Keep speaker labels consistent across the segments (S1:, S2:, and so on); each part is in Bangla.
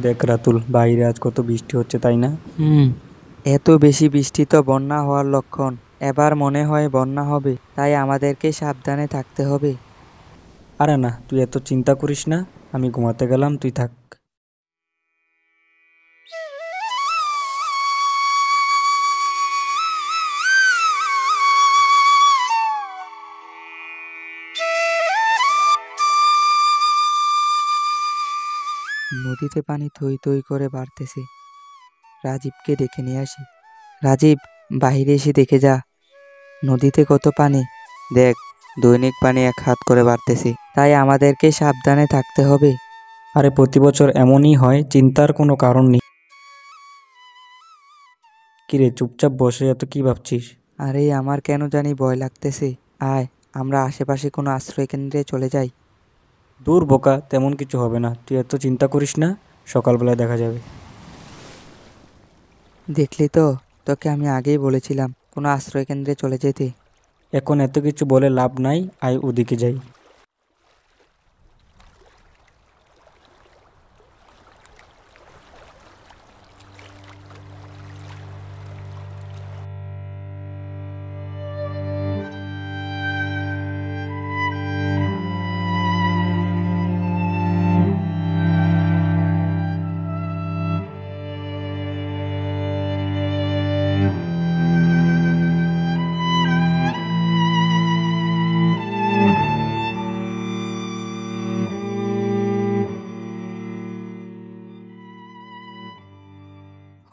S1: দেখ রাতুল, বাইরে আজ কত বৃষ্টি হচ্ছে তাই না?
S2: হুম। এত বেশি বৃষ্টি তো বন্যা হওয়ার লক্ষণ। এবার মনে হয় বন্যা হবে, তাই আমাদেরকে সাবধানে থাকতে হবে।
S1: আরে না, তুই এত চিন্তা করিস না। আমি ঘুমাতে গেলাম, তুই থাক।
S2: নদীতে পানি থই থই করে বাড়তেছে। রাজীবকে ডেকে নিয়ে আসি। রাজীব, বাইরে এসে দেখে যা, নদীতে কত পানি। দেখ, দৈনিক পানি 1 হাত করে বাড়তেছে, তাই আমাদেরকে সাবধানে থাকতে হবে।
S1: আরে প্রতি বছর এমনই হয়, চিন্তার কোনো কারণ নেই। কিরে চুপচাপ বসে এত কি ভাবছিস?
S2: আরে আমার কেন জানি ভয় লাগতেছে। আয়, আমরা আশেপাশে কোনো আশ্রয় কেন্দ্রে চলে যাই।
S1: দূর বোকা, তেমন কিছু হবে না, তুই এত চিন্তা করিস না। সকালবেলায় দেখা যাবে।
S2: দেখলি তো, তোকে আমি আগেই বলেছিলাম কোনো আশ্রয় কেন্দ্রে চলে যেতে।
S1: এখন এত কিছু বলে লাভ নাই, আয় ওদিকে যাই।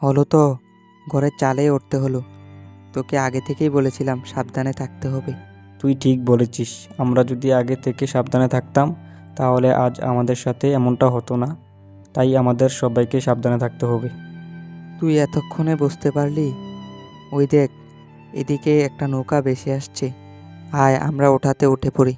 S2: হলো তো, ঘরের চালে উঠতে হলো। তোকে আগে থেকেই বলেছিলাম সাবধানে থাকতে হবে।
S1: তুই ঠিক বলেছিস। আমরা যদি আগে থেকে সাবধানে থাকতাম, তাহলে আজ আমাদের সাথে এমনটা হতো না। তাই আমাদের সবাইকে সাবধানে থাকতে হবে।
S2: তুই এতক্ষণে বুঝতে পারলি? ওই দেখ, এদিকে একটা নৌকা ভেসে আসছে। আয়, আমরা ওঠাতে উঠে পড়ি।